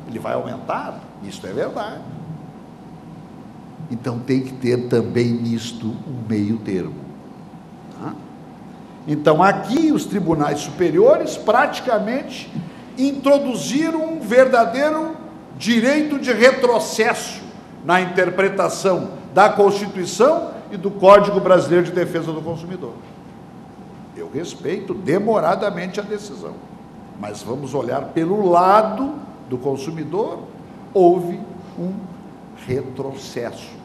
ele vai aumentar, isso é verdade. Então tem que ter também nisto um meio termo. Tá? Então aqui os tribunais superiores praticamente introduziram um verdadeiro direito de retrocesso na interpretação da Constituição e do Código Brasileiro de Defesa do Consumidor. Eu respeito demoradamente a decisão, mas vamos olhar pelo lado do consumidor. Houve um retrocesso.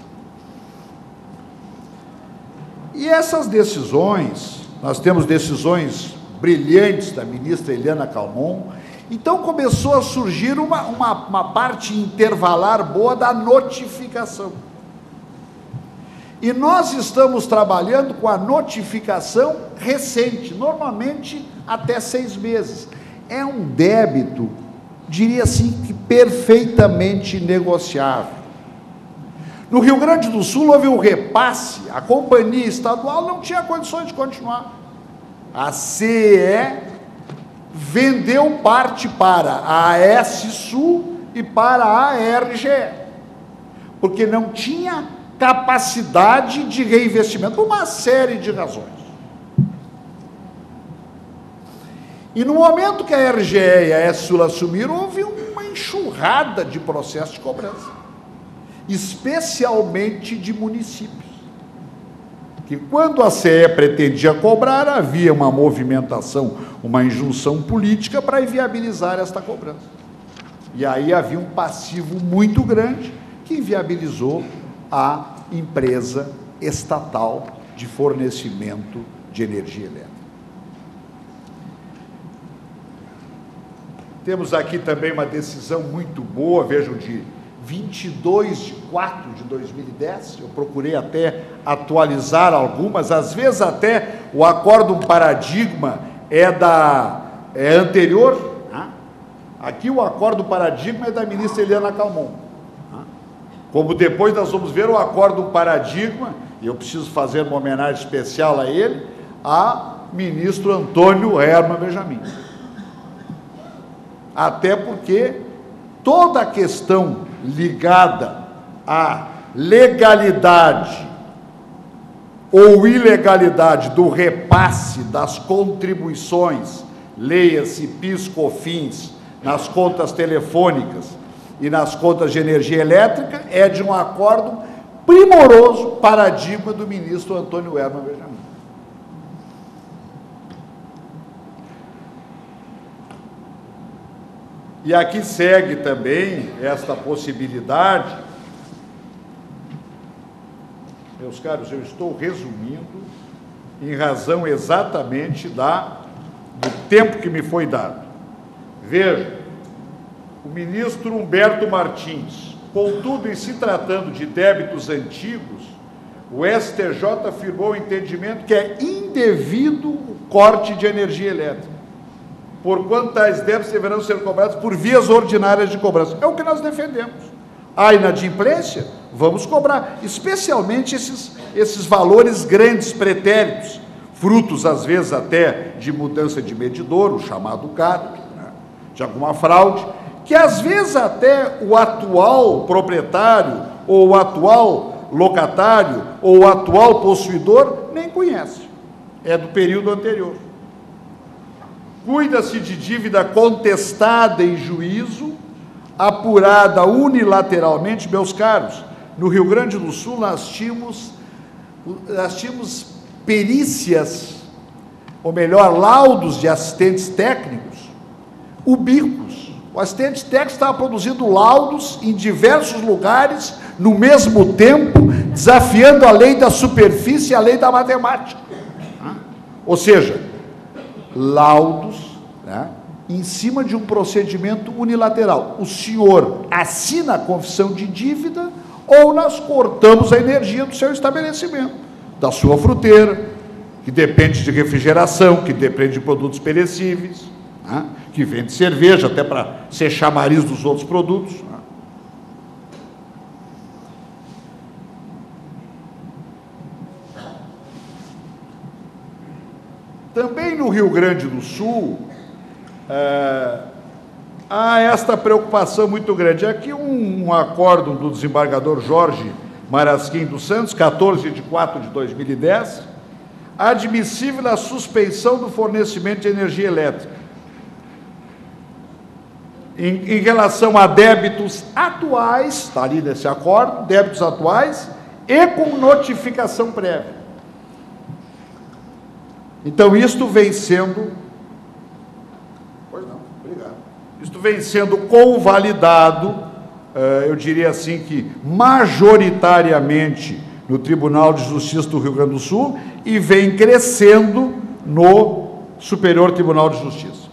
E essas decisões, nós temos decisões brilhantes da ministra Eliana Calmon. Então começou a surgir uma parte intervalar boa da notificação. E nós estamos trabalhando com a notificação recente, normalmente até 6 meses. É um débito, diria assim, que perfeitamente negociável. No Rio Grande do Sul houve um repasse, a companhia estadual não tinha condições de continuar. A CE vendeu parte para a AS Sul e para a ARGE, porque não tinha capacidade de reinvestimento, por uma série de razões. E no momento que a ARGE e a AS Sul assumiram, houve uma enxurrada de processos de cobrança, especialmente de municípios, que quando a CE pretendia cobrar, havia uma movimentação, uma injunção política para inviabilizar esta cobrança. E aí havia um passivo muito grande que inviabilizou a empresa estatal de fornecimento de energia elétrica. Temos aqui também uma decisão muito boa, vejam, de 22/4/2010, eu procurei até atualizar algumas, às vezes até o acórdão paradigma é anterior, né? Aqui o acórdão paradigma é da ministra Eliana Calmon, né? Como depois nós vamos ver o acórdão paradigma, e eu preciso fazer uma homenagem especial a ele, a ministro Antônio Herman Benjamin. Até porque toda a questão ligada à legalidade ou ilegalidade do repasse das contribuições, leia-se PIS, COFINS, nas contas telefônicas e nas contas de energia elétrica, é de um acórdão primoroso, paradigma do ministro Antônio Herman Benjamin. E aqui segue também esta possibilidade. Meus caros, eu estou resumindo em razão exatamente do tempo que me foi dado. Veja, o ministro Humberto Martins, contudo, em se tratando de débitos antigos, o STJ afirmou o entendimento que é indevido o corte de energia elétrica, porquanto tais débitos deverão ser cobrados por vias ordinárias de cobrança. É o que nós defendemos. A inadimplência, vamos cobrar, especialmente esses valores grandes, pretéritos, frutos, às vezes, até de mudança de medidor, o chamado CAD, né, de alguma fraude, que, às vezes, até o atual proprietário, ou o atual locatário, ou o atual possuidor, nem conhece. É do período anterior. Cuida-se de dívida contestada em juízo, apurada unilateralmente. Meus caros, no Rio Grande do Sul nós tínhamos perícias, ou melhor, laudos de assistentes técnicos ubíquos. O assistente técnico estava produzindo laudos em diversos lugares, no mesmo tempo, desafiando a lei da superfície e a lei da matemática. Ou seja, laudos, né, em cima de um procedimento unilateral. O senhor assina a confissão de dívida ou nós cortamos a energia do seu estabelecimento, da sua fruteira, que depende de refrigeração, que depende de produtos perecíveis, né, que vende cerveja, até para ser chamariz dos outros produtos. Né. Também no Rio Grande do Sul, há esta preocupação muito grande. Aqui um acórdão do desembargador Jorge Marasquim dos Santos, 14 de 4 de 2010, admissível a suspensão do fornecimento de energia elétrica em relação a débitos atuais, está ali nesse acordo, débitos atuais e com notificação prévia. Então, isto vem sendo... Pois não, obrigado. Isto vem sendo convalidado, eu diria assim que majoritariamente no Tribunal de Justiça do Rio Grande do Sul e vem crescendo no Superior Tribunal de Justiça.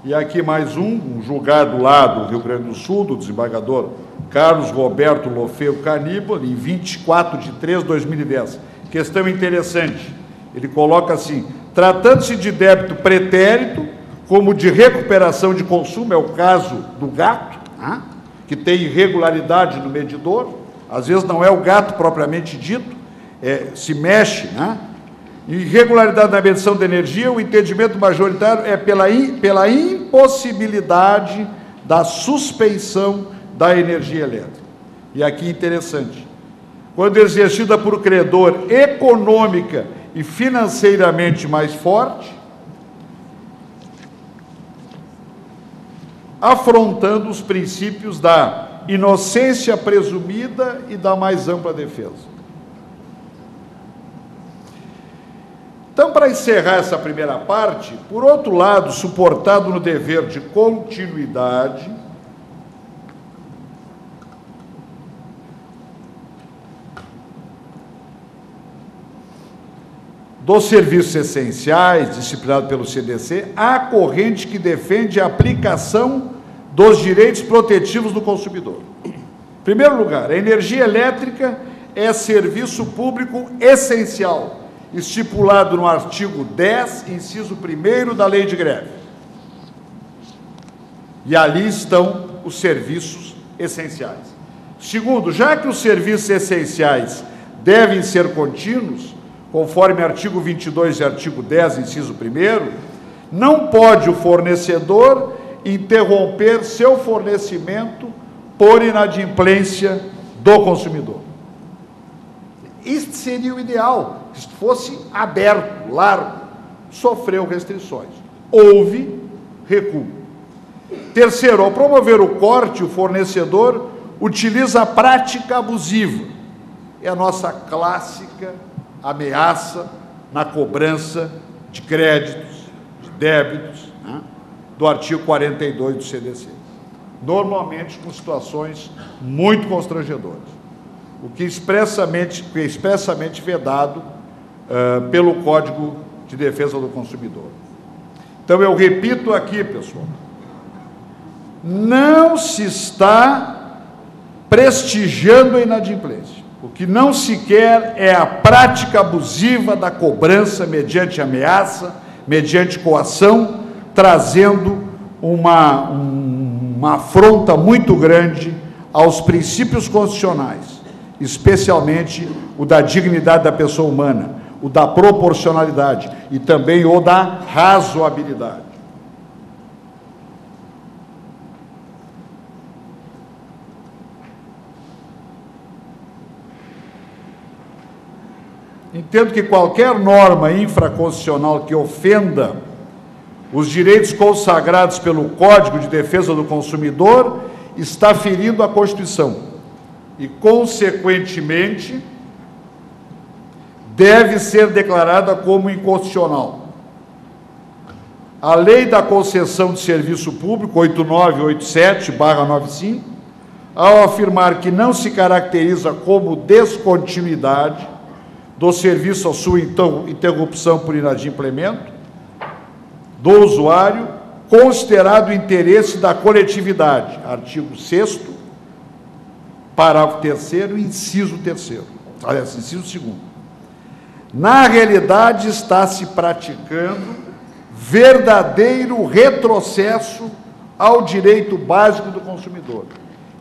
E aqui mais um julgado lá do Rio Grande do Sul, do desembargador Carlos Roberto Lofeu Caníbal, em 24 de 3 de 2010. Questão interessante, ele coloca assim: tratando-se de débito pretérito, como de recuperação de consumo, é o caso do gato, que tem irregularidade no medidor, às vezes não é o gato propriamente dito, se mexe, irregularidade na medição de energia, o entendimento majoritário é pela impossibilidade da suspensão da energia elétrica. E aqui interessante, quando exercida por credor econômica e financeiramente mais forte, afrontando os princípios da inocência presumida e da mais ampla defesa. Então, para encerrar essa primeira parte, por outro lado, suportado no dever de continuidade, dos serviços essenciais, disciplinado pelo CDC, há corrente que defende a aplicação dos direitos protetivos do consumidor. Em primeiro lugar, a energia elétrica é serviço público essencial, estipulado no artigo 10, inciso 1º da Lei de Greve. E ali estão os serviços essenciais. Segundo, já que os serviços essenciais devem ser contínuos, conforme artigo 22 e artigo 10, inciso 1º, não pode o fornecedor interromper seu fornecimento por inadimplência do consumidor. Isso seria o ideal, se fosse aberto, largo, sofreu restrições. Houve recuo. Terceiro, ao promover o corte, o fornecedor utiliza a prática abusiva. É a nossa clássica ameaça na cobrança de créditos, de débitos, do artigo 42 do CDC. Normalmente com situações muito constrangedoras. O que é expressamente vedado pelo Código de Defesa do Consumidor. Então, eu repito aqui, pessoal, não se está prestigiando a inadimplência. O que não se quer é a prática abusiva da cobrança mediante ameaça, mediante coação, trazendo uma afronta muito grande aos princípios constitucionais, especialmente o da dignidade da pessoa humana, o da proporcionalidade e também o da razoabilidade. Entendo que qualquer norma infraconstitucional que ofenda os direitos consagrados pelo Código de Defesa do Consumidor está ferindo a Constituição e, consequentemente, deve ser declarada como inconstitucional. A Lei da Concessão de Serviço Público, 8987/95, ao afirmar que não se caracteriza como descontinuidade do serviço a sua interrupção por inadimplemento do usuário, considerado o interesse da coletividade, artigo 6º, parágrafo 3º, inciso 3º, aliás, inciso 2º. Na realidade, está se praticando verdadeiro retrocesso ao direito básico do consumidor,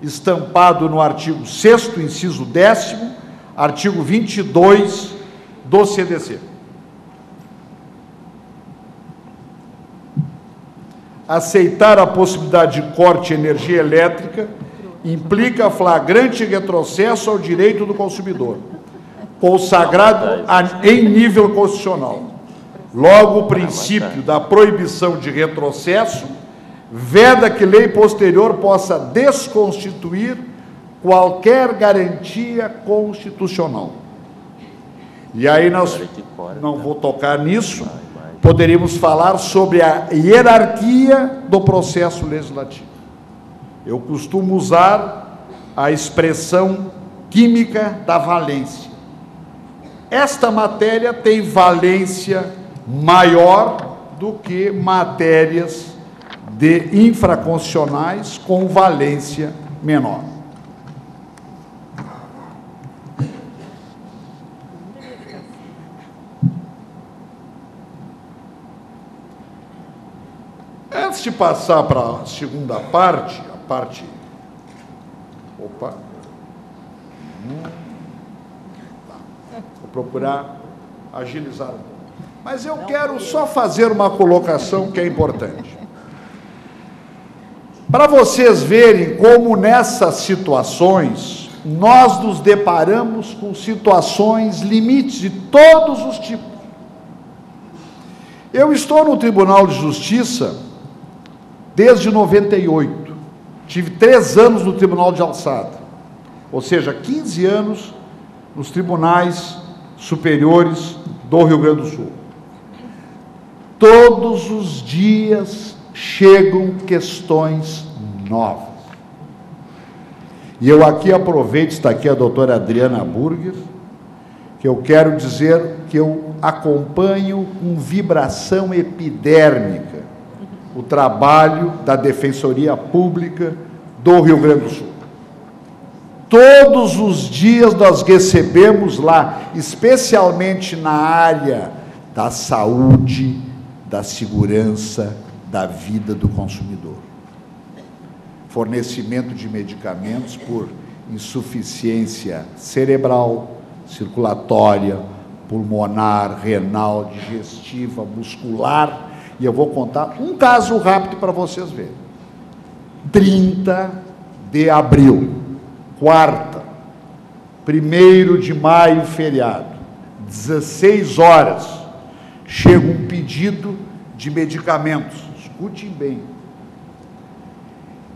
estampado no artigo 6º, inciso 10º, artigo 22 do CDC. aceitar a possibilidade de corte de energia elétrica implica flagrante retrocesso ao direito do consumidor, consagrado em nível constitucional. Logo, o princípio da proibição de retrocesso veda que lei posterior possa desconstituir qualquer garantia constitucional. E aí nós, não vou tocar nisso, poderíamos falar sobre a hierarquia do processo legislativo. Eu costumo usar a expressão química da valência. Esta matéria tem valência maior do que matérias de infraconstitucionais com valência menor. Antes de passar para a segunda parte, Opa! Vou procurar agilizar um pouco. Mas eu quero só fazer uma colocação que é importante. Para vocês verem como nessas situações nós nos deparamos com situações limites de todos os tipos. Eu estou no Tribunal de Justiça desde 98. Tive 3 anos no Tribunal de Alçada, ou seja, 15 anos nos tribunais superiores do Rio Grande do Sul. Todos os dias chegam questões novas. E eu aqui aproveito, está aqui a doutora Adriana Burger, que eu quero dizer que eu acompanho com vibração epidérmica o trabalho da Defensoria Pública do Rio Grande do Sul. Todos os dias nós recebemos lá, especialmente na área da saúde, da segurança, da vida do consumidor. Fornecimento de medicamentos por insuficiência cerebral, circulatória, pulmonar, renal, digestiva, muscular. E eu vou contar um caso rápido para vocês verem. 30 de abril, quarta, 1º de maio, feriado, 16 horas, chega um pedido de medicamentos. Escutem bem.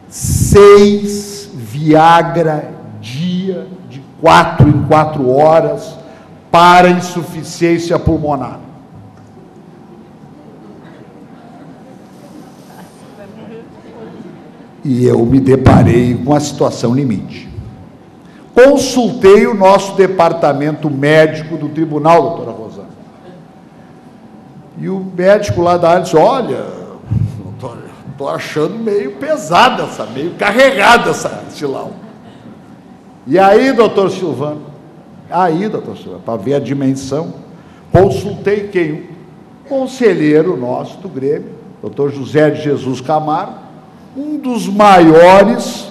6 Viagra dia de 4 em 4 horas para insuficiência pulmonar. E eu me deparei com a situação limite. Consultei o nosso departamento médico do tribunal, doutora Rosana. E o médico lá da área disse, olha, estou achando meio pesada, meio carregada esse laudo. E aí, doutor Silvano, para ver a dimensão, consultei quem? O conselheiro nosso do Grêmio, doutor José de Jesus Camargo, um dos maiores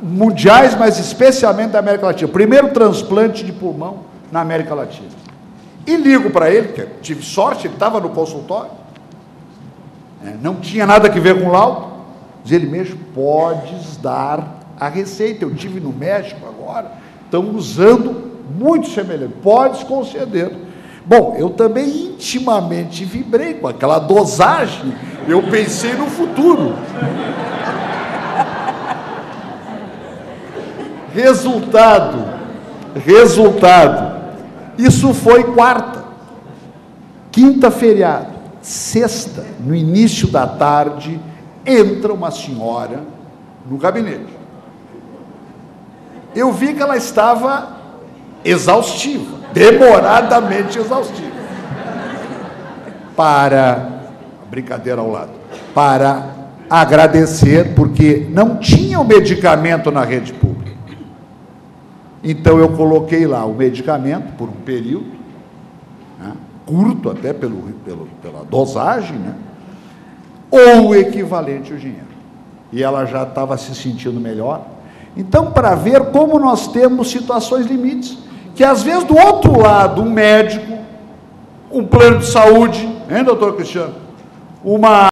mundiais, mas especialmente da América Latina. Primeiro transplante de pulmão na América Latina. E ligo para ele, que tive sorte, ele estava no consultório, não tinha nada a ver com laudo. Diz ele mesmo, podes dar a receita. Eu tive no México agora, estão usando muito semelhante, podes conceder. Bom, eu também intimamente vibrei com aquela dosagem, eu pensei no futuro. Resultado, isso foi quarta, quinta feriado, sexta, no início da tarde, entra uma senhora no gabinete. Eu vi que ela estava exaustiva, demoradamente exaustiva. Brincadeira ao lado, para agradecer, porque não tinha o medicamento na rede pública. Então eu coloquei lá o medicamento por um período, curto até pela dosagem, ou o equivalente ao dinheiro. E ela já estava se sentindo melhor. Então, para ver como nós temos situações limites, que às vezes do outro lado, um médico, um plano de saúde, hein, doutor Cristiano? uma